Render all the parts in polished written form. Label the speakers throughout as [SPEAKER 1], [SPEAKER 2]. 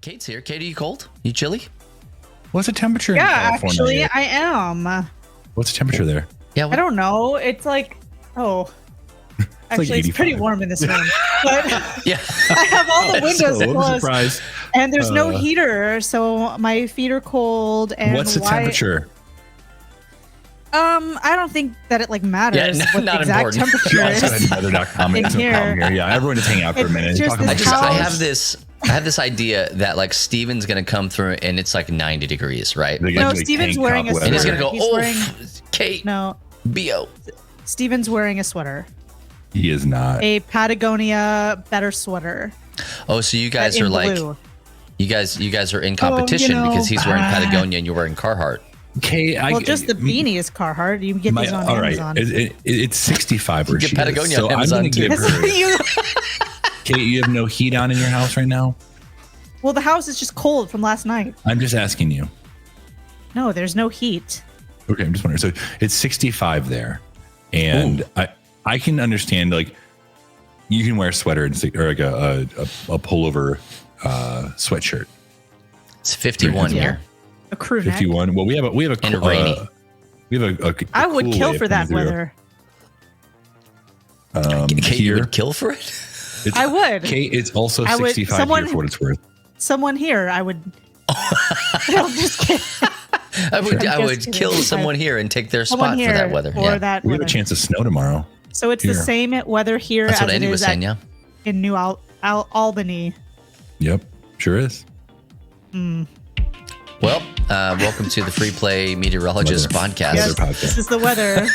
[SPEAKER 1] Kate's here. Kate, are you cold? You chilly?
[SPEAKER 2] What's the temperature in California?
[SPEAKER 3] Actually, I am.
[SPEAKER 2] What's the temperature there?
[SPEAKER 1] Yeah.
[SPEAKER 3] I don't know. It's like, actually, it's pretty warm in this room. But
[SPEAKER 1] Yeah.
[SPEAKER 3] I have all the windows closed.
[SPEAKER 2] Surprise.
[SPEAKER 3] And there's no heater, so my feet are cold. And
[SPEAKER 2] What's the temperature?
[SPEAKER 3] I don't think that it matters what
[SPEAKER 1] not
[SPEAKER 3] the exact
[SPEAKER 1] important.
[SPEAKER 3] temperature
[SPEAKER 2] Also,
[SPEAKER 3] is.
[SPEAKER 2] weather.com
[SPEAKER 3] In
[SPEAKER 2] is no problem
[SPEAKER 3] here.
[SPEAKER 2] here. Yeah, everyone just hang out for a
[SPEAKER 3] It's
[SPEAKER 2] minute.
[SPEAKER 3] just
[SPEAKER 2] Talk about
[SPEAKER 3] this
[SPEAKER 2] your
[SPEAKER 1] I
[SPEAKER 3] house.
[SPEAKER 1] have this idea that like Steven's gonna come through and it's like 90 degrees, right?
[SPEAKER 2] They're
[SPEAKER 3] No,
[SPEAKER 2] gonna do, like,
[SPEAKER 3] Steven's
[SPEAKER 2] tank
[SPEAKER 3] wearing
[SPEAKER 2] top
[SPEAKER 3] a
[SPEAKER 2] weather.
[SPEAKER 1] And he's gonna go,
[SPEAKER 3] He's wearing-
[SPEAKER 1] Kate,
[SPEAKER 3] No,
[SPEAKER 1] B.O.
[SPEAKER 3] Steven's wearing a sweater.
[SPEAKER 2] He is not.
[SPEAKER 3] A Patagonia better sweater.
[SPEAKER 1] Oh, so you guys
[SPEAKER 3] in
[SPEAKER 1] are like,
[SPEAKER 3] blue.
[SPEAKER 1] you guys are in competition because he's wearing Patagonia and you're wearing Carhartt.
[SPEAKER 2] Okay,
[SPEAKER 3] Well, just the beanie is Carhartt. You can get these on
[SPEAKER 2] all right.
[SPEAKER 3] Amazon.
[SPEAKER 2] It's 65 where
[SPEAKER 1] Get
[SPEAKER 2] she is.
[SPEAKER 1] Patagonia
[SPEAKER 2] So
[SPEAKER 1] on
[SPEAKER 2] I'm
[SPEAKER 1] Amazon,
[SPEAKER 2] gonna give
[SPEAKER 1] too.
[SPEAKER 2] her.
[SPEAKER 3] You-
[SPEAKER 2] Kate, you have no heat on in your house right now?
[SPEAKER 3] well, the house is just cold from last night.
[SPEAKER 2] I'm just asking you.
[SPEAKER 3] No, there's no heat.
[SPEAKER 2] Okay, I'm just wondering. So it's 65 there, and I can understand like you can wear a sweater and or like a pullover sweatshirt.
[SPEAKER 1] It's 51
[SPEAKER 3] Yeah.
[SPEAKER 1] here.
[SPEAKER 3] A crew neck.
[SPEAKER 2] 51. Well, we have a
[SPEAKER 1] And rainy.
[SPEAKER 2] we have a
[SPEAKER 3] I would
[SPEAKER 2] cool
[SPEAKER 3] kill
[SPEAKER 2] wave
[SPEAKER 3] for that
[SPEAKER 2] coming
[SPEAKER 3] weather.
[SPEAKER 1] Kate, you
[SPEAKER 2] here,
[SPEAKER 1] would kill for it?
[SPEAKER 2] it's,
[SPEAKER 3] I would.
[SPEAKER 2] Kate, it's also
[SPEAKER 3] I would-
[SPEAKER 2] 65
[SPEAKER 3] someone-
[SPEAKER 2] here for what it's worth.
[SPEAKER 3] Someone here, I would. No, just kidding.
[SPEAKER 1] I would
[SPEAKER 3] I'm just kidding.
[SPEAKER 1] kill someone here and take their
[SPEAKER 3] Someone
[SPEAKER 1] spot
[SPEAKER 3] here
[SPEAKER 1] for that weather.
[SPEAKER 3] For
[SPEAKER 1] Yeah.
[SPEAKER 3] that
[SPEAKER 2] We have a
[SPEAKER 3] weather.
[SPEAKER 2] chance of snow tomorrow.
[SPEAKER 3] So it's the
[SPEAKER 2] here.
[SPEAKER 3] same weather here
[SPEAKER 1] That's
[SPEAKER 3] as
[SPEAKER 1] what
[SPEAKER 3] it
[SPEAKER 1] Andy was
[SPEAKER 3] is
[SPEAKER 1] saying, yeah.
[SPEAKER 3] in New Albany.
[SPEAKER 2] Yep, sure is.
[SPEAKER 1] Well, welcome to the Free Play Meteorologist
[SPEAKER 2] Weather.
[SPEAKER 1] podcast.
[SPEAKER 2] Yes.
[SPEAKER 3] Yes,
[SPEAKER 2] podcast.
[SPEAKER 3] this is the weather.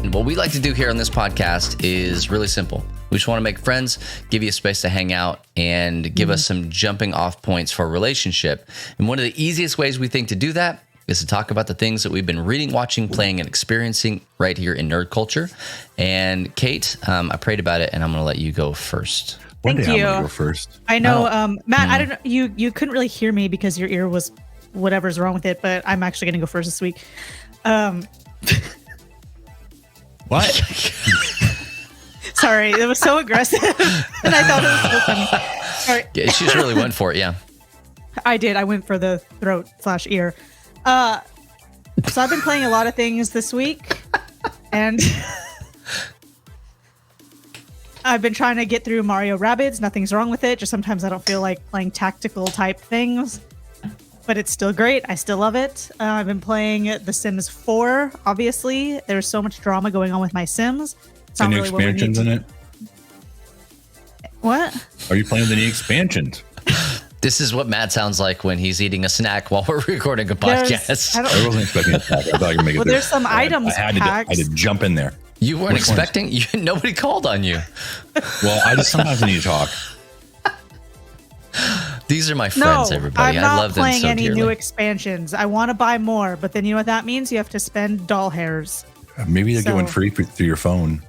[SPEAKER 1] And what we like to do here on this podcast is really simple. We just want to make friends, give you a space to hang out, and give us some jumping off points for a relationship. And one of the easiest ways we think to do that is to talk about the things that we've been reading, watching, playing, and experiencing right here in nerd culture. And Kate, I prayed about it, and I'm going to let you go first.
[SPEAKER 2] One
[SPEAKER 3] Thank
[SPEAKER 2] day I'm
[SPEAKER 3] you.
[SPEAKER 2] gonna go first.
[SPEAKER 3] I know, Matt. I don't know. You couldn't really hear me because your ear was whatever's wrong with it. But I'm actually going to go first this week.
[SPEAKER 2] What?
[SPEAKER 3] Sorry, it was so aggressive, and I thought it was so funny. Sorry,
[SPEAKER 1] Yeah, she just really went for it, yeah.
[SPEAKER 3] I did. I went for the throat/ear. So I've been playing a lot of things this week, and I've been trying to get through Mario Rabbids. Nothing's wrong with it. Just sometimes I don't feel like playing tactical type things, but it's still great. I still love it. I've been playing The Sims 4. Obviously, there's so much drama going on with my Sims. It's not
[SPEAKER 2] Any
[SPEAKER 3] really what we need
[SPEAKER 2] expansions in
[SPEAKER 3] to-
[SPEAKER 2] it?
[SPEAKER 3] What?
[SPEAKER 2] Are you playing any expansions?
[SPEAKER 1] This is what Matt sounds like when he's eating a snack while we're recording a
[SPEAKER 3] There's-
[SPEAKER 1] podcast.
[SPEAKER 3] I don't-
[SPEAKER 2] I wasn't expecting it. I thought I could make it.
[SPEAKER 3] Well,
[SPEAKER 2] there.
[SPEAKER 3] there's some items
[SPEAKER 2] I had
[SPEAKER 3] packs.
[SPEAKER 2] to jump in there.
[SPEAKER 1] You weren't
[SPEAKER 2] Which ones?
[SPEAKER 1] expecting? Nobody called on you.
[SPEAKER 2] Well, I just sometimes need to talk.
[SPEAKER 1] These are my
[SPEAKER 3] No,
[SPEAKER 1] friends, everybody.
[SPEAKER 3] I'm
[SPEAKER 1] I
[SPEAKER 3] not
[SPEAKER 1] love them
[SPEAKER 3] playing
[SPEAKER 1] so
[SPEAKER 3] any
[SPEAKER 1] dearly.
[SPEAKER 3] new expansions. I want to buy more, but then you know what that means? You have to spend doll hairs.
[SPEAKER 2] Maybe they're
[SPEAKER 3] So-
[SPEAKER 2] going free through your phone.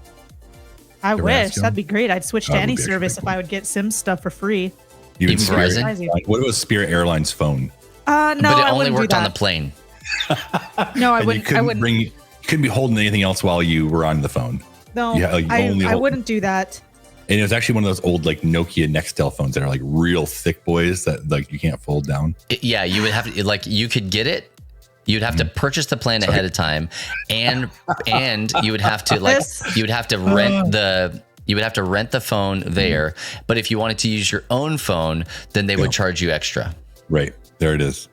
[SPEAKER 3] I
[SPEAKER 2] The
[SPEAKER 3] wish.
[SPEAKER 2] Rascal?
[SPEAKER 3] That'd be great. I'd switch to
[SPEAKER 2] That would
[SPEAKER 3] any
[SPEAKER 2] be actually
[SPEAKER 3] service
[SPEAKER 2] pretty
[SPEAKER 3] if I would get Sims stuff for free.
[SPEAKER 1] Even
[SPEAKER 2] Spirit
[SPEAKER 1] Verizon?
[SPEAKER 2] Airlines. What was Spirit Airlines phone?
[SPEAKER 3] No,
[SPEAKER 1] but it
[SPEAKER 3] I
[SPEAKER 1] only
[SPEAKER 3] wouldn't
[SPEAKER 1] worked
[SPEAKER 3] do
[SPEAKER 1] on the
[SPEAKER 3] that.
[SPEAKER 1] plane.
[SPEAKER 3] No, I
[SPEAKER 2] And you
[SPEAKER 3] wouldn't. I
[SPEAKER 2] couldn't
[SPEAKER 3] wouldn't.
[SPEAKER 2] you couldn't be holding anything else while you were on the phone.
[SPEAKER 3] No,
[SPEAKER 2] Yeah, like, only
[SPEAKER 3] I
[SPEAKER 2] hold-
[SPEAKER 3] wouldn't do that.
[SPEAKER 2] And it was actually one of those old like Nokia Nextel phones that are like real thick boys that like you can't fold down.
[SPEAKER 1] Yeah, you would have to, like, you could get it. You'd have to purchase the plan ahead of time, and you would have to
[SPEAKER 3] This-
[SPEAKER 1] you would have to rent the phone there. But if you wanted to use your own phone, then they would charge you extra.
[SPEAKER 2] Right. There it is.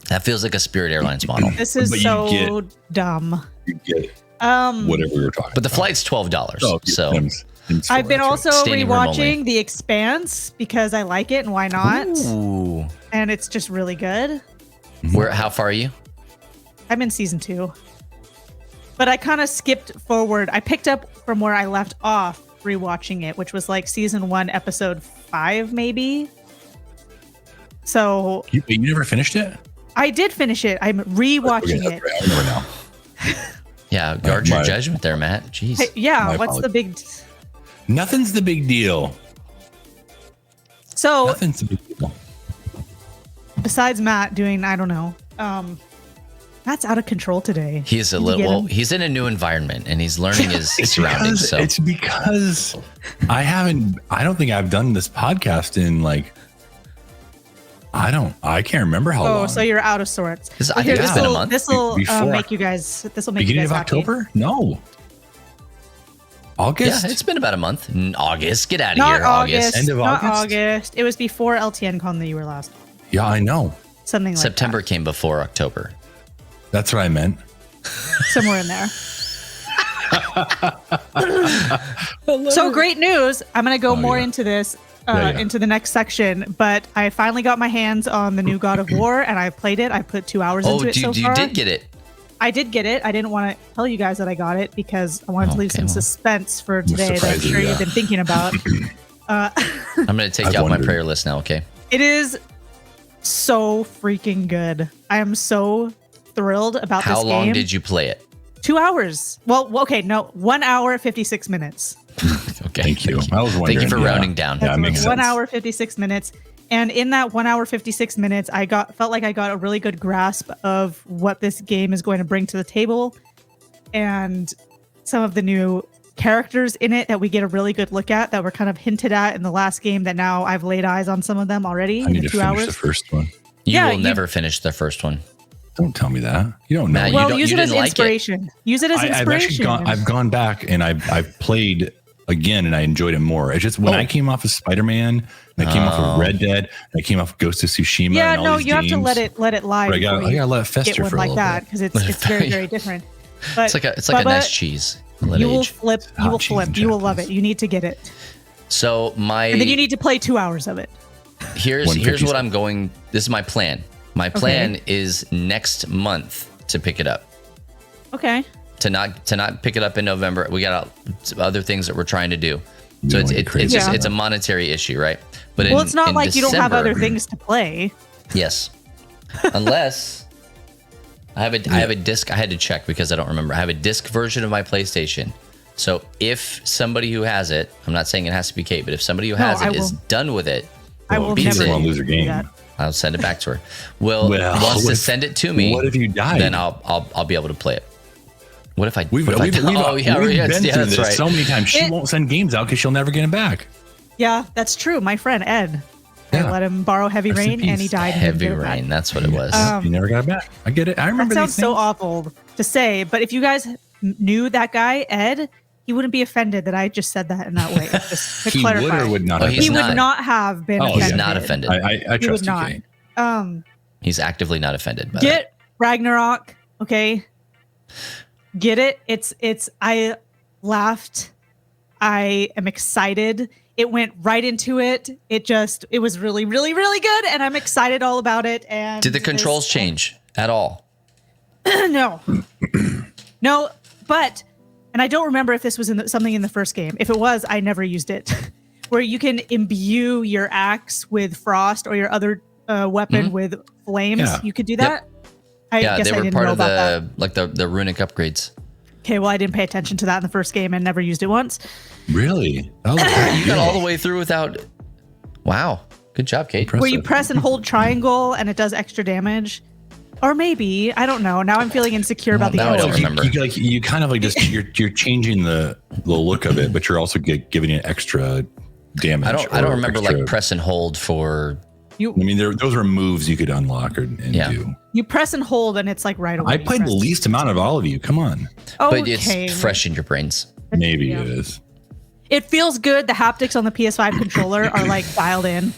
[SPEAKER 1] That feels like a Spirit Airlines model.
[SPEAKER 3] This is
[SPEAKER 2] But you
[SPEAKER 3] so dumb.
[SPEAKER 2] You get whatever we were talking
[SPEAKER 1] But the
[SPEAKER 2] about.
[SPEAKER 1] flight's $12.
[SPEAKER 2] Oh,
[SPEAKER 1] So
[SPEAKER 2] Sims
[SPEAKER 3] I've been
[SPEAKER 2] 4,
[SPEAKER 3] also
[SPEAKER 1] Standing room only.
[SPEAKER 3] rewatching The Expanse because I like it and why not?
[SPEAKER 1] ooh,
[SPEAKER 3] And it's just really good.
[SPEAKER 1] how far are you?
[SPEAKER 3] I'm in season 2. But I kind of skipped forward. I picked up from where I left off rewatching it, which was like season 1, episode 5, maybe. So
[SPEAKER 2] You never finished it?
[SPEAKER 3] I did finish it. I'm rewatching
[SPEAKER 2] Okay,
[SPEAKER 3] it.
[SPEAKER 2] I remember now.
[SPEAKER 1] Yeah, guard your
[SPEAKER 2] my-
[SPEAKER 1] judgment there, Matt. Jeez.
[SPEAKER 3] Hey, yeah,
[SPEAKER 2] My
[SPEAKER 3] what's the big...
[SPEAKER 2] Nothing's the big deal.
[SPEAKER 3] So
[SPEAKER 2] Nothing's the big deal.
[SPEAKER 3] besides Matt doing, I don't know, Matt's out of control today.
[SPEAKER 1] He is a little. Well, he's in a new environment and he's learning his surroundings. So
[SPEAKER 2] it's because I don't think I've done this podcast in like. I can't remember how long.
[SPEAKER 3] Oh, so you're out of sorts.
[SPEAKER 1] I think it's been a month.
[SPEAKER 3] This will make you guys. This will make
[SPEAKER 2] beginning
[SPEAKER 3] you guys
[SPEAKER 2] of
[SPEAKER 3] happy.
[SPEAKER 2] October? No. August?
[SPEAKER 1] Yeah, it's been about a month. August. Get out of
[SPEAKER 3] Not
[SPEAKER 1] here,
[SPEAKER 3] August.
[SPEAKER 2] End of
[SPEAKER 3] not
[SPEAKER 2] August?
[SPEAKER 3] August. It was before LTN Con that you were last.
[SPEAKER 2] Yeah, I know.
[SPEAKER 3] Something like
[SPEAKER 1] September came before October.
[SPEAKER 2] That's what I meant.
[SPEAKER 3] that. Somewhere in there. So great news. I'm going to go more into this. Into the next section, but I finally got my hands on the new God of War and I played it. I put 2 hours into it so far.
[SPEAKER 1] You did get it.
[SPEAKER 3] I did get it. I didn't want to tell you guys that I got it because I wanted to leave some suspense for today that I'm sure you've been thinking about.
[SPEAKER 1] I'm going to take you off my prayer list now, okay?
[SPEAKER 3] It is so freaking good. I am so thrilled about this game.
[SPEAKER 1] How long did you play it?
[SPEAKER 3] 2 hours. Well, okay, no, 1 hour, 56 minutes.
[SPEAKER 1] Okay.
[SPEAKER 2] Thank you. I was wondering.
[SPEAKER 1] Thank you for rounding down.
[SPEAKER 2] Yeah, it makes sense.
[SPEAKER 3] 1 hour, 56 minutes. And in that 1 hour, 56 minutes, felt like I got a really good grasp of what this game is going to bring to the table and some of the new characters in it that we get a really good look at that were kind of hinted at in the last game that now I've laid eyes on some of them already
[SPEAKER 2] I
[SPEAKER 3] in
[SPEAKER 2] need
[SPEAKER 3] the
[SPEAKER 2] to
[SPEAKER 3] 2
[SPEAKER 2] finish
[SPEAKER 3] hours.
[SPEAKER 2] the first one.
[SPEAKER 1] You will never finish the first one.
[SPEAKER 2] Don't tell me that. You don't know.
[SPEAKER 1] Matt,
[SPEAKER 3] Well,
[SPEAKER 1] you
[SPEAKER 3] use it as
[SPEAKER 1] didn't like it.
[SPEAKER 3] inspiration. Use it as inspiration.
[SPEAKER 2] I've gone back and I've played again and I enjoyed it more. It's just when I came off of Spider-Man, and I came off of Red Dead, and I came off of Ghost of Tsushima.
[SPEAKER 3] Yeah,
[SPEAKER 2] and all
[SPEAKER 3] no,
[SPEAKER 2] these
[SPEAKER 3] you have to
[SPEAKER 2] games,
[SPEAKER 3] let it lie.
[SPEAKER 2] I gotta let it fester
[SPEAKER 3] get one
[SPEAKER 2] for a
[SPEAKER 3] like
[SPEAKER 2] little
[SPEAKER 3] that
[SPEAKER 2] bit.
[SPEAKER 3] because it's very, very different. But
[SPEAKER 1] It's like a nice cheese.
[SPEAKER 3] You will flip. You will
[SPEAKER 2] cheese in
[SPEAKER 3] flip. You will love
[SPEAKER 2] Japanese.
[SPEAKER 3] it. You need to get it,
[SPEAKER 1] So
[SPEAKER 3] and then you need to play 2 hours of it.
[SPEAKER 1] here's
[SPEAKER 2] 150.
[SPEAKER 1] what I'm going. This is my plan. My plan is next month to pick it up.
[SPEAKER 3] Okay.
[SPEAKER 1] To not pick it up in November. We got other things that we're trying to do. So
[SPEAKER 2] Doing
[SPEAKER 1] it's
[SPEAKER 2] crazy
[SPEAKER 1] just
[SPEAKER 3] stuff.
[SPEAKER 1] it's a monetary issue, right? But
[SPEAKER 3] Well, it's not
[SPEAKER 1] in
[SPEAKER 3] like you don't have
[SPEAKER 1] December-
[SPEAKER 3] other things to play.
[SPEAKER 1] Yes, unless I have a disc. I had to check because I don't remember. I have a disc version of my PlayStation. So if somebody who has it, I'm not saying it has to be Kate, but if somebody who has it is done with it,
[SPEAKER 3] I will
[SPEAKER 1] beats
[SPEAKER 3] never
[SPEAKER 1] it.
[SPEAKER 2] Won't lose her
[SPEAKER 3] do
[SPEAKER 2] game.
[SPEAKER 3] that.
[SPEAKER 1] I'll send it back to her. Wants to send it to me.
[SPEAKER 2] What if you died?
[SPEAKER 1] Then I'll be able to play it. What if I?
[SPEAKER 2] We've
[SPEAKER 1] what if I
[SPEAKER 2] been
[SPEAKER 1] yeah,
[SPEAKER 2] through
[SPEAKER 1] that's
[SPEAKER 2] this
[SPEAKER 1] right.
[SPEAKER 2] so many times. She won't send games out because she'll never get them back.
[SPEAKER 3] Yeah, that's true. My friend Ed,
[SPEAKER 2] Yeah.
[SPEAKER 3] I let him borrow Heavy
[SPEAKER 2] Rest in
[SPEAKER 3] Rain, and he
[SPEAKER 2] peace.
[SPEAKER 3] died. and didn't
[SPEAKER 1] Heavy
[SPEAKER 3] give it back.
[SPEAKER 1] Rain. That's what it was.
[SPEAKER 2] You never got it back. I get it. I
[SPEAKER 3] That
[SPEAKER 2] remember
[SPEAKER 3] sounds
[SPEAKER 2] these
[SPEAKER 3] so
[SPEAKER 2] things.
[SPEAKER 3] awful to say, but if you guys knew that guy Ed, he wouldn't be offended that I just said that in that way. Just to
[SPEAKER 2] He
[SPEAKER 3] clarify,
[SPEAKER 2] would or would not.
[SPEAKER 1] Oh,
[SPEAKER 2] have
[SPEAKER 1] he's
[SPEAKER 3] he
[SPEAKER 2] been.
[SPEAKER 3] would not have been.
[SPEAKER 2] Oh,
[SPEAKER 3] offended.
[SPEAKER 1] He's not offended.
[SPEAKER 2] I
[SPEAKER 3] He would
[SPEAKER 2] trust you,
[SPEAKER 3] not.
[SPEAKER 2] Kate.
[SPEAKER 1] He's actively not offended. By that.
[SPEAKER 3] Get Ragnarok, okay? Get it? It's. I laughed. I am excited. It went right into it. It was really, really, really good, and I'm excited all about it. And
[SPEAKER 1] Did the controls change at all?
[SPEAKER 3] No, no. But, and I don't remember if this was something in the first game. If it was, I never used it. Where you can imbue your axe with frost or your other weapon with flames.
[SPEAKER 2] Yeah.
[SPEAKER 3] You could do that. I guess
[SPEAKER 1] they
[SPEAKER 3] I
[SPEAKER 1] were
[SPEAKER 3] didn't
[SPEAKER 1] part
[SPEAKER 3] know
[SPEAKER 1] of
[SPEAKER 3] about that.
[SPEAKER 1] the runic upgrades.
[SPEAKER 3] Okay, well, I didn't pay attention to that in the first game and never used it once.
[SPEAKER 2] Really? That was
[SPEAKER 1] You got all the way through without. Wow, good job, Kate.
[SPEAKER 2] Impressive.
[SPEAKER 3] Where you press and hold triangle and it does extra damage. Or maybe, I don't know. Now I'm feeling insecure about the
[SPEAKER 1] now I don't
[SPEAKER 3] answer.
[SPEAKER 1] remember.
[SPEAKER 2] You kind of like just you're changing the look of it, but you're also giving it extra damage.
[SPEAKER 1] I don't
[SPEAKER 2] or
[SPEAKER 1] remember
[SPEAKER 2] extra-
[SPEAKER 1] like press and hold for.
[SPEAKER 2] I mean, those were moves you could unlock and do.
[SPEAKER 3] You press and hold and it's like right away.
[SPEAKER 2] I played the least amount of all of you. Come on,
[SPEAKER 1] But
[SPEAKER 3] Okay.
[SPEAKER 1] it's fresh in your brains.
[SPEAKER 2] maybe
[SPEAKER 3] Yeah.
[SPEAKER 2] it is.
[SPEAKER 3] It feels good. The haptics on the PS5 controller are like dialed in.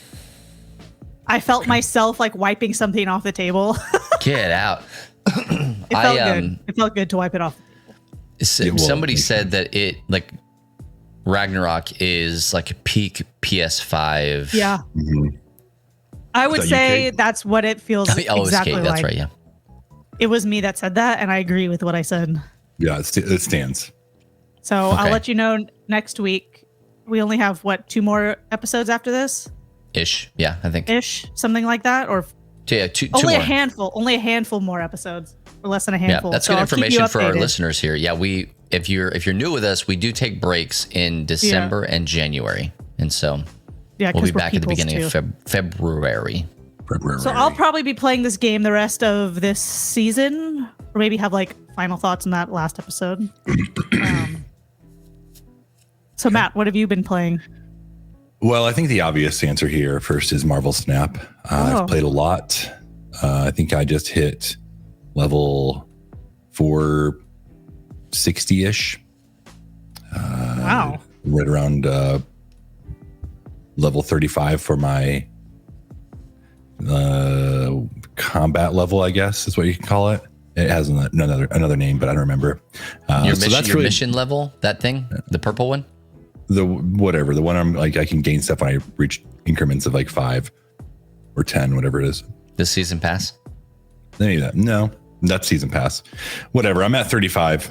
[SPEAKER 3] I felt myself like wiping something off the table.
[SPEAKER 1] Get out.
[SPEAKER 3] It felt good. It felt good to wipe it off.
[SPEAKER 1] Somebody said that it like Ragnarok is like a peak PS5.
[SPEAKER 3] Yeah.
[SPEAKER 2] Mhm.
[SPEAKER 3] I would
[SPEAKER 2] that you,
[SPEAKER 3] say
[SPEAKER 2] Kate?
[SPEAKER 3] that's what it feels
[SPEAKER 1] Oh, it's
[SPEAKER 3] exactly
[SPEAKER 1] Kate.
[SPEAKER 3] like.
[SPEAKER 1] That's right. Yeah.
[SPEAKER 3] It was me that said that, and I agree with what I said.
[SPEAKER 2] Yeah, it stands.
[SPEAKER 3] So
[SPEAKER 1] Okay.
[SPEAKER 3] I'll let you know next week. We only have, 2 more episodes after this?
[SPEAKER 1] Ish. Yeah, I think.
[SPEAKER 3] Ish? Something like that? Or
[SPEAKER 1] Yeah, two
[SPEAKER 3] only
[SPEAKER 1] more.
[SPEAKER 3] a handful. Only a handful more episodes. Or less than a
[SPEAKER 1] Yeah,
[SPEAKER 3] handful.
[SPEAKER 1] that's
[SPEAKER 3] So
[SPEAKER 1] good
[SPEAKER 3] I'll keep you
[SPEAKER 1] information for our
[SPEAKER 3] updated.
[SPEAKER 1] listeners here. Yeah, if you're new with us, we do take breaks in December and January, and so
[SPEAKER 3] Yeah,
[SPEAKER 1] we'll be
[SPEAKER 3] 'cause we're
[SPEAKER 1] back at the
[SPEAKER 3] peoples
[SPEAKER 1] beginning
[SPEAKER 3] too.
[SPEAKER 1] of February.
[SPEAKER 3] So I'll probably be playing this game the rest of this season, or maybe have like final thoughts on that last episode. So Matt, what have you been playing?
[SPEAKER 2] Well, I think the obvious answer here first is Marvel Snap. I've played a lot. I think I just hit level 460-ish.
[SPEAKER 3] Wow.
[SPEAKER 2] Right around level 35 for my combat level, I guess is what you can call it. It has another name, but I don't remember.
[SPEAKER 1] Your mission level, that thing, the purple one?
[SPEAKER 2] The one I'm like, I can gain stuff when I reach increments of like 5 or 10, whatever it is.
[SPEAKER 1] The season pass?
[SPEAKER 2] No, that's season pass. Whatever. I'm at 35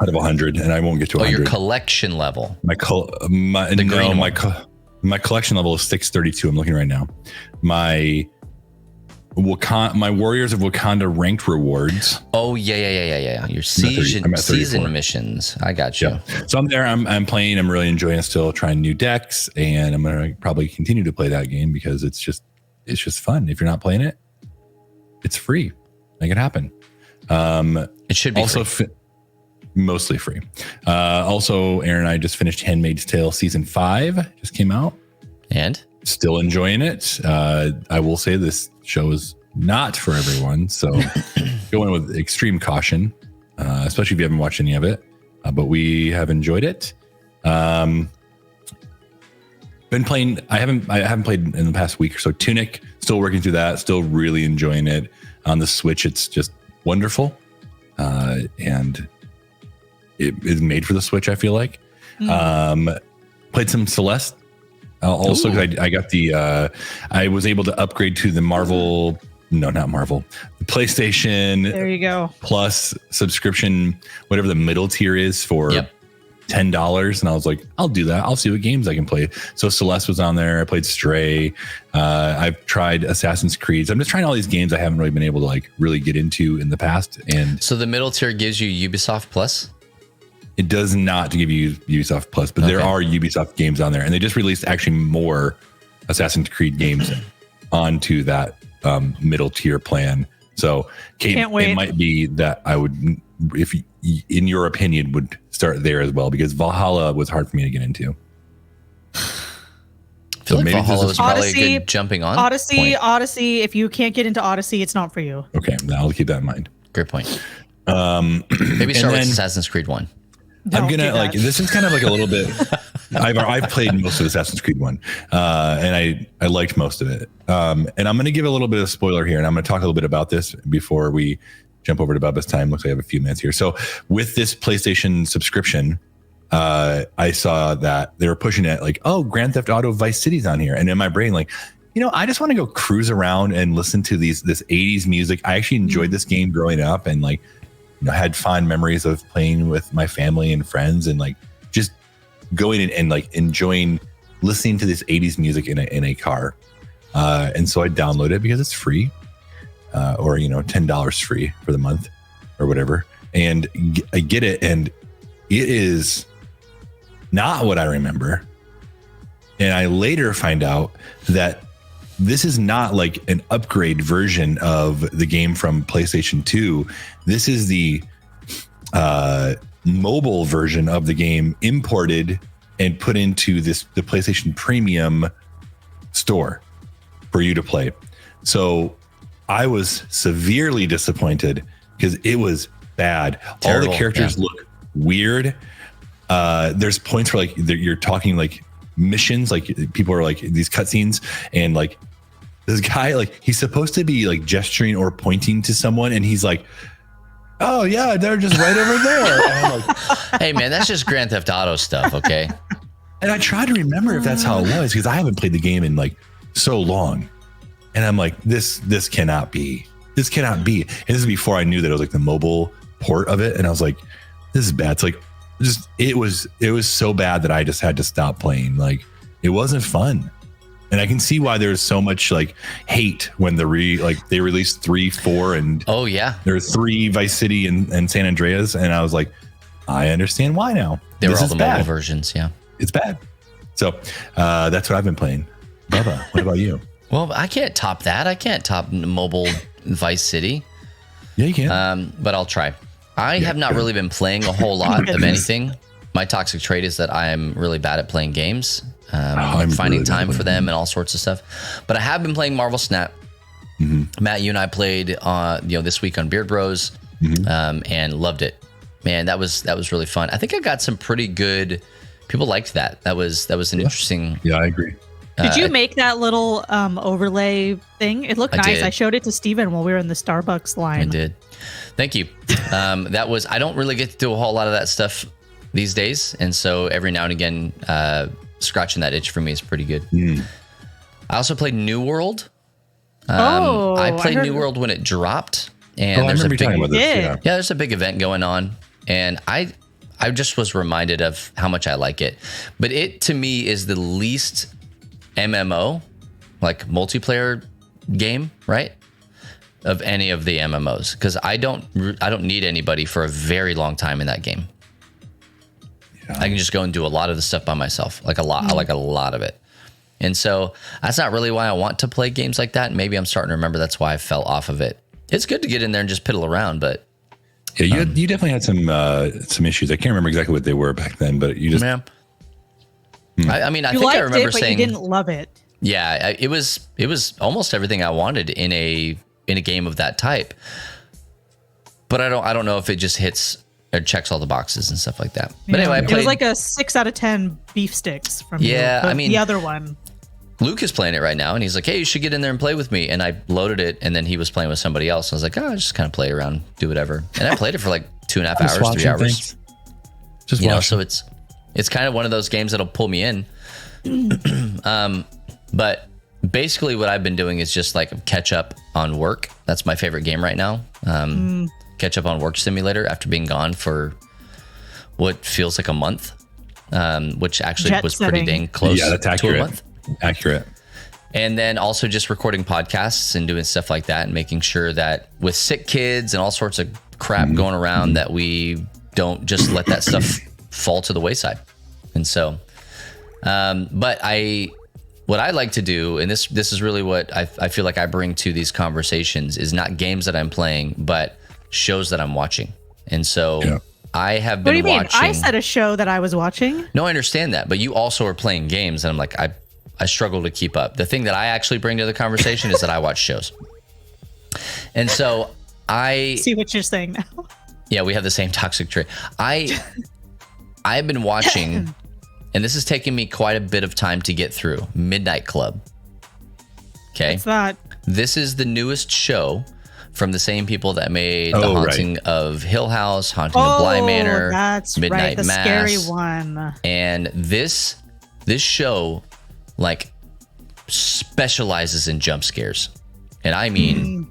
[SPEAKER 2] out of 100, and I won't get to 100.
[SPEAKER 1] Oh, your collection level.
[SPEAKER 2] My collection level is 632. I'm looking right now. My Warriors of Wakanda ranked rewards.
[SPEAKER 1] Oh yeah. Your season missions. I got you.
[SPEAKER 2] Yeah. So I'm there. I'm playing. I'm really enjoying it. Still trying new decks, and I'm gonna probably continue to play that game because it's just fun. If you're not playing it, it's free. Make it happen.
[SPEAKER 1] It should be
[SPEAKER 2] also mostly free. Also, Aaron and I just finished Handmaid's Tale season 5. Just came out,
[SPEAKER 1] and
[SPEAKER 2] still enjoying it. I will say this show is not for everyone, so go in with extreme caution, especially if you haven't watched any of it. But we have enjoyed it. Been playing. I haven't played in the past week or so. Tunic, still working through that. Still really enjoying it. On the Switch, it's just wonderful, and it is made for the Switch. I feel like. Played some Celeste. Also, I got I was able to upgrade to the Marvel. No, not Marvel. The PlayStation.
[SPEAKER 3] There you go.
[SPEAKER 2] Plus subscription, whatever the middle tier is for $10. And I was like, I'll do that. I'll see what games I can play. So Celeste was on there. I played Stray. I've tried Assassin's Creed. I'm just trying all these games I haven't really been able to like really get into in the past. And
[SPEAKER 1] so the middle tier gives you Ubisoft Plus?
[SPEAKER 2] It does not give you Ubisoft Plus, but there are Ubisoft games on there, and they just released actually more Assassin's Creed games onto that middle tier plan. So, Kate, it might be that I would, if in your opinion, would start there as well, because Valhalla was hard for me to get into.
[SPEAKER 1] I feel like Valhalla was probably a good jumping on point.
[SPEAKER 3] Odyssey. If you can't get into Odyssey, it's not for you.
[SPEAKER 2] Okay, I'll keep that in mind.
[SPEAKER 1] Great point. Maybe start with Assassin's Creed 1.
[SPEAKER 2] I'm gonna like, this is kind of like a little bit. I've played most of Assassin's Creed 1, and I liked most of it. And I'm gonna give a little bit of spoiler here, and I'm gonna talk a little bit about this before we jump over to Bubba's time. Looks like I have a few minutes here. So with this PlayStation subscription, I saw that they were pushing it like, oh, Grand Theft Auto Vice City's on here, and in my brain, like, I just want to go cruise around and listen to this 80s music. I actually enjoyed this game growing up, and like, had fond memories of playing with my family and friends, and like just going in and like enjoying listening to this 80s music in a car. And so I downloaded it because it's free, or $10 free for the month or whatever. And I get it, and it is not what I remember. And I later find out that this is not like an upgrade version of the game from PlayStation 2. This is the mobile version of the game imported and put into the PlayStation Premium store for you to play. So I was severely disappointed because it was bad. Terrible. All the characters look weird. There's points where like you're talking like missions, like people are like these cutscenes, and like this guy, like he's supposed to be like gesturing or pointing to someone, and he's like, oh yeah, they're just right over there. And I'm like,
[SPEAKER 1] hey man, that's just Grand Theft Auto stuff, okay?
[SPEAKER 2] And I tried to remember if that's how it was, because I haven't played the game in like so long, and I'm like, this cannot be. This cannot be. And this is before I knew that it was like the mobile port of it, and I was like, this is bad. It's like it was so bad that I just had to stop playing. Like it wasn't fun. And I can see why there's so much like hate when they released 3, 4, and there are 3 Vice City and San Andreas, and I was like, I understand why now.
[SPEAKER 1] They were all the mobile versions, yeah.
[SPEAKER 2] It's bad. So that's what I've been playing. Bubba, what about you?
[SPEAKER 1] Well, I can't top that. I can't top mobile Vice City.
[SPEAKER 2] Yeah, you can.
[SPEAKER 1] But I'll try. I have not really been playing a whole lot of anything. My toxic trait is that I'm really bad at playing games, finding time for them and all sorts of stuff. But I have been playing Marvel Snap. Matt, you and I played this week on Beard Bros, and loved it. Man, that was really fun. I think I got some pretty good. People liked that. That was an interesting.
[SPEAKER 2] Yeah, I agree.
[SPEAKER 3] Did you make that little overlay thing? It looked nice.
[SPEAKER 1] did.
[SPEAKER 3] I showed it to Steven while we were in the Starbucks line.
[SPEAKER 1] I did. Thank you. I don't really get to do a whole lot of that stuff these days. And so every now and again, scratching that itch for me is pretty good. I also played New World. I played New World when it dropped. And there's a big, there's a big event going on. And I just was reminded of how much I like it. But it, to me, is the least MMO, like multiplayer game, right? Of any of the MMOs, because I don't need anybody for a very long time in that game. Yeah. I can just go and do a lot of the stuff by myself, like a lot. I like a lot of it, and so that's not really why I want to play games like that. Maybe I'm starting to remember that's why I fell off of it. It's good to get in there and just piddle around, but
[SPEAKER 2] yeah, you definitely had some issues. I can't remember exactly what they were back then, but you just.
[SPEAKER 1] Yeah. I mean, I think I remember saying
[SPEAKER 3] you didn't love it.
[SPEAKER 1] Yeah, it was almost everything I wanted in a game of that type. But I don't know if it just hits or checks all the boxes and stuff like that. But anyway,
[SPEAKER 3] it was like a 6 out of 10 beef sticks from the other one.
[SPEAKER 1] Luke is playing it right now, and he's like, "Hey, you should get in there and play with me." And I loaded it, and then he was playing with somebody else. I was like, "Oh, just kind of play around, do whatever." And I played it for like 2.5 hours, 3 hours.
[SPEAKER 2] Things. Just
[SPEAKER 1] so it's kind of one of those games that'll pull me in. But basically what I've been doing is just like catch up on work. That's my favorite game right now. Catch up on Work Simulator after being gone for what feels like a month, which actually was pretty dang close
[SPEAKER 2] that's accurate.
[SPEAKER 1] To a month.
[SPEAKER 2] Accurate.
[SPEAKER 1] And then also just recording podcasts and doing stuff like that and making sure that with sick kids and all sorts of crap going around that we don't just let that stuff fall to the wayside. And so, what I like to do, and this is really what I feel like I bring to these conversations, is not games that I'm playing, but shows that I'm watching. And so I have been watching. What do you mean?
[SPEAKER 3] I said a show that I was watching.
[SPEAKER 1] No, I understand that, but you also are playing games, and I'm like, I struggle to keep up. The thing that I actually bring to the conversation is that I watch shows. And so I
[SPEAKER 3] see what you're saying now.
[SPEAKER 1] Yeah, we have the same toxic trait. I've been watching, and this has taken me quite a bit of time to get through, Midnight Club. Okay.
[SPEAKER 3] What's that?
[SPEAKER 1] This is the newest show from the same people that made The Haunting of Hill House, Haunting of Bly Manor,
[SPEAKER 3] that's
[SPEAKER 1] Midnight
[SPEAKER 3] the
[SPEAKER 1] Mass.
[SPEAKER 3] Scary one.
[SPEAKER 1] And this show like specializes in jump scares. And I mean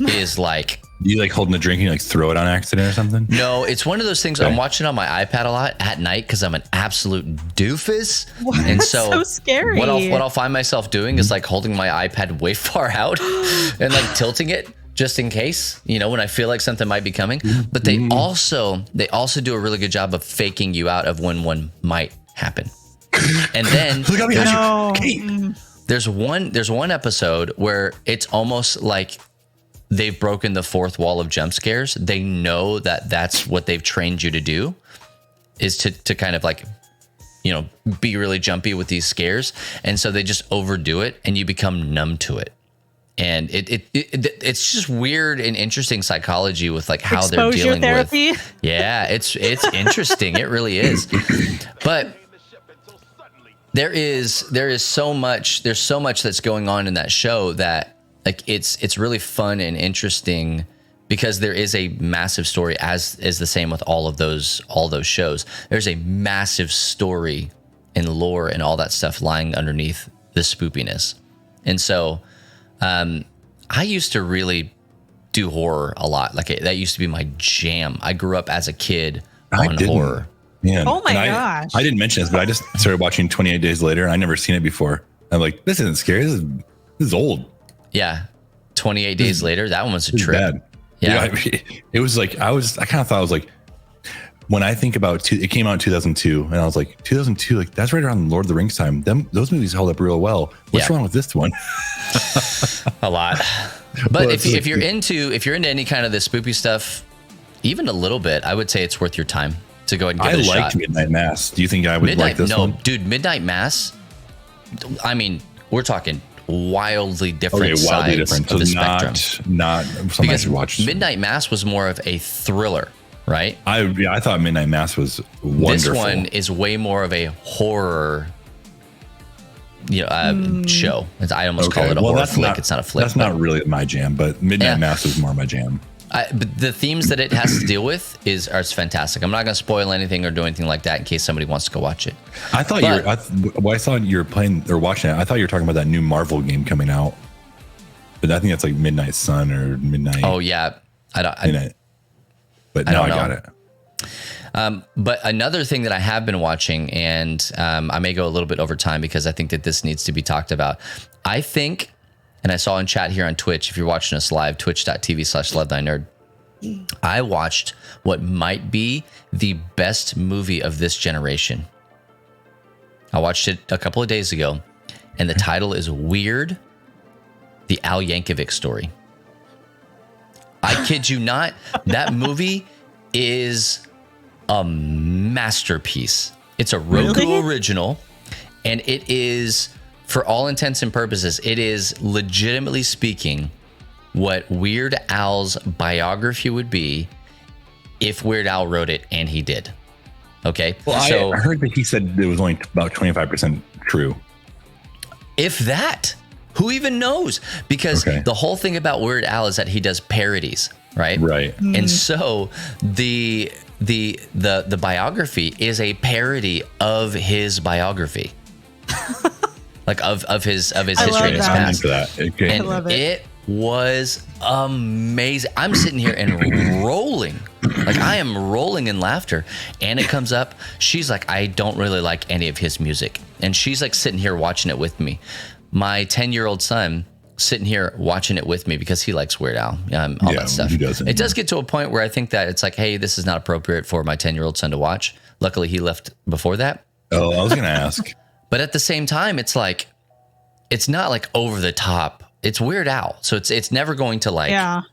[SPEAKER 1] is like,
[SPEAKER 2] you like holding a drink and you like throw it on accident or something?
[SPEAKER 1] No, it's one of those things. I'm watching on my iPad a lot at night because I'm an absolute doofus.
[SPEAKER 3] And so scary.
[SPEAKER 1] What I'll find myself doing is like holding my iPad way far out and like tilting it just in case, when I feel like something might be coming. But they also do a really good job of faking you out of when one might happen. And then there's one episode where it's almost like they've broken the fourth wall of jump scares. They know that that's what they've trained you to do, is to kind of like, be really jumpy with these scares. And so they just overdo it and you become numb to it. And it's just weird and interesting psychology with like how they're dealing
[SPEAKER 3] therapy.
[SPEAKER 1] With. Yeah, it's interesting. It really is. But there's so much that's going on in that show that like it's really fun and interesting, because there is a massive story, as is the same with all those shows. There's a massive story and lore and all that stuff lying underneath the spoopiness. And so I used to really do horror a lot. Like that used to be my jam. I grew up as a kid on horror.
[SPEAKER 2] Yeah.
[SPEAKER 3] Oh my gosh.
[SPEAKER 2] I didn't mention this, but I just started watching 28 Days Later, and I never seen it before. I'm like, this isn't scary. This is old.
[SPEAKER 1] Yeah. 28 Days Later. That one was a trip.
[SPEAKER 2] Bad.
[SPEAKER 1] Yeah.
[SPEAKER 2] It was like, I kind of thought, I was like, when I think about it came out in 2002, and I was like, 2002, like that's right around Lord of the Rings time. Those movies held up real well. What's wrong with this one?
[SPEAKER 1] A lot. But if you're into any kind of the spoopy stuff, even a little bit, I would say it's worth your time to go ahead and give it a shot. I liked Midnight Mass. Do you think I would like this one? No, dude, Midnight Mass. I mean, we're talking wildly different sides of the spectrum. Not something I should watch. Midnight Mass was more of a thriller. Right?
[SPEAKER 2] I thought Midnight Mass was wonderful.
[SPEAKER 1] This one is way more of a horror, show. I almost call it a horror flick. It's not a flick.
[SPEAKER 2] That's not really my jam, but Midnight Mass is more my jam.
[SPEAKER 1] But the themes that it has to deal with are fantastic. I'm not going to spoil anything or do anything like that in case somebody wants to go watch it.
[SPEAKER 2] I thought I saw you were playing or watching it. I thought you were talking about that new Marvel game coming out, but I think that's like Midnight Sun or Midnight.
[SPEAKER 1] Oh yeah,
[SPEAKER 2] But now I got it.
[SPEAKER 1] But another thing that I have been watching, and I may go a little bit over time because I think that this needs to be talked about. I think, and I saw in chat here on Twitch, if you're watching us live, twitch.tv/LoveThyNerd, I watched what might be the best movie of this generation. I watched it a couple of days ago, and the title is Weird, the Al Yankovic Story. I kid you not, that movie is a masterpiece. It's a Roku original, and it is, for all intents and purposes, it is legitimately speaking what Weird Al's biography would be if Weird Al wrote it, and he did. Okay?
[SPEAKER 2] Well, so I heard that he said it was only about 25% true.
[SPEAKER 1] If that. Who even knows? Because the whole thing about Weird Al is that he does parodies, right?
[SPEAKER 2] Right.
[SPEAKER 1] And so the biography is a parody of his biography, like of his history and his past.
[SPEAKER 2] Okay.
[SPEAKER 1] And I love it. It was amazing. I'm sitting here and rolling, like I am rolling in laughter. And it comes up. She's like, I don't really like any of his music, and she's like sitting here watching it with me. My 10-year-old son sitting here watching it with me because he likes Weird Al, all that stuff. It does get to a point where I think that it's like, hey, this is not appropriate for my 10-year-old son to watch. Luckily, he left before that.
[SPEAKER 2] Oh, I was going to ask.
[SPEAKER 1] But at the same time, it's like, it's not like over the top. It's Weird Al. So it's never going to like.
[SPEAKER 3] Yeah.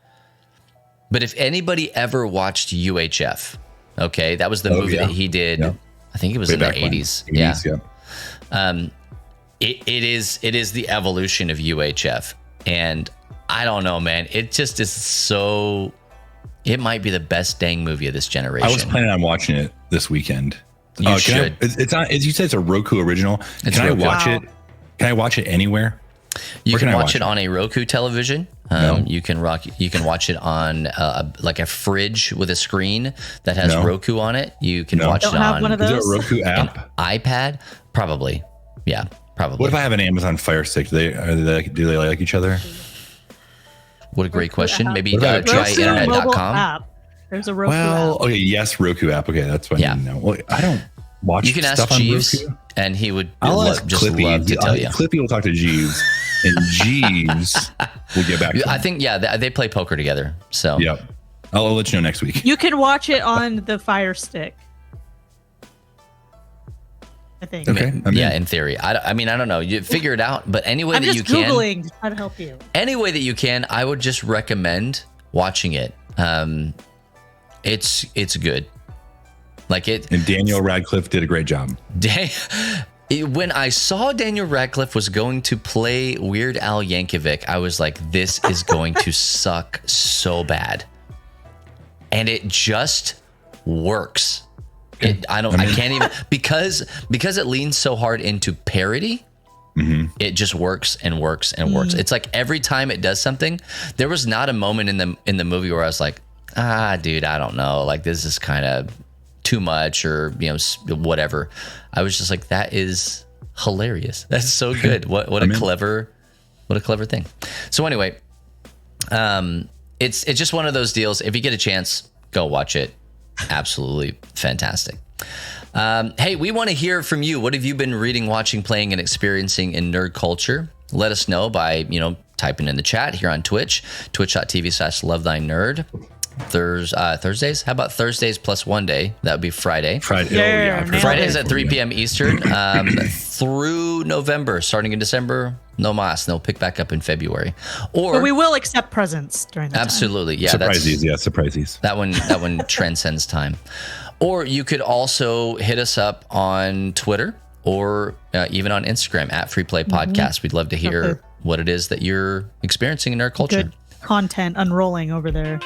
[SPEAKER 1] But if anybody ever watched UHF, okay, that was the movie that he did. Yeah. I think it was in the 80s. Yeah. It is the evolution of UHF, and I don't know, man. It just is so. It might be the best dang movie of this generation.
[SPEAKER 2] I was planning on watching it this weekend.
[SPEAKER 1] You should.
[SPEAKER 2] It's on. As you said, it's a Roku original. Can I watch it? Can I watch it anywhere?
[SPEAKER 1] You can watch it on a Roku television. You can watch it on like a fridge with a screen that has Roku on it. You can watch it on.
[SPEAKER 3] One of those?
[SPEAKER 2] Is there a Roku app?
[SPEAKER 1] An iPad, probably. Yeah. Probably.
[SPEAKER 2] What if I have an Amazon Fire Stick? Do they like each other?
[SPEAKER 1] What a great question. Maybe try internet.com.
[SPEAKER 3] There's a Roku app.
[SPEAKER 2] Okay, yes, Roku app. Okay, that's what I know. Well, I don't watch
[SPEAKER 1] You can ask Jeeves, and he would love to tell you.
[SPEAKER 2] Clippy will talk to Jeeves, and Jeeves will get back to him.
[SPEAKER 1] I think, they play poker together. So
[SPEAKER 2] yep. I'll let you know next week.
[SPEAKER 3] You can watch it on the Fire Stick, I think.
[SPEAKER 2] Okay.
[SPEAKER 1] In theory. I mean, I don't know. You figure it out, but any way that you can.
[SPEAKER 3] I'm just Googling to try to help you.
[SPEAKER 1] Any way that you can, I would just recommend watching it. It's good. Like it.
[SPEAKER 2] And Daniel Radcliffe did a great job.
[SPEAKER 1] When I saw Daniel Radcliffe was going to play Weird Al Yankovic, I was like, this is going to suck so bad. And it just works. I can't even because it leans so hard into parody. Mm-hmm. It just works and works and works. It's like every time it does something, there was not a moment in the movie where I was like, dude, I don't know, like this is kind of too much or whatever. I was just like, that is hilarious. That's so good. What a clever thing. So anyway, it's just one of those deals. If you get a chance, go watch it. Absolutely fantastic. Hey, we want to hear from you. What have you been reading, watching, playing, and experiencing in nerd culture? Let us know by, typing in the chat here on Twitch, twitch.tv/LoveThyNerd. Thursdays. How about Thursdays plus one day? That would be Friday.
[SPEAKER 2] Friday.
[SPEAKER 3] Yeah,
[SPEAKER 2] I forgot.
[SPEAKER 1] Fridays at 3 p.m. Eastern through November. Starting in December, no mas. They'll pick back up in February. Or
[SPEAKER 3] But we will accept presents during that time.
[SPEAKER 1] absolutely, yeah.
[SPEAKER 2] Surprises. Yeah, surprises.
[SPEAKER 1] That one transcends time. Or you could also hit us up on Twitter or even on Instagram at Free Play Podcast. We'd love to hear what it is that you're experiencing in nerd culture.
[SPEAKER 3] Good content unrolling over there.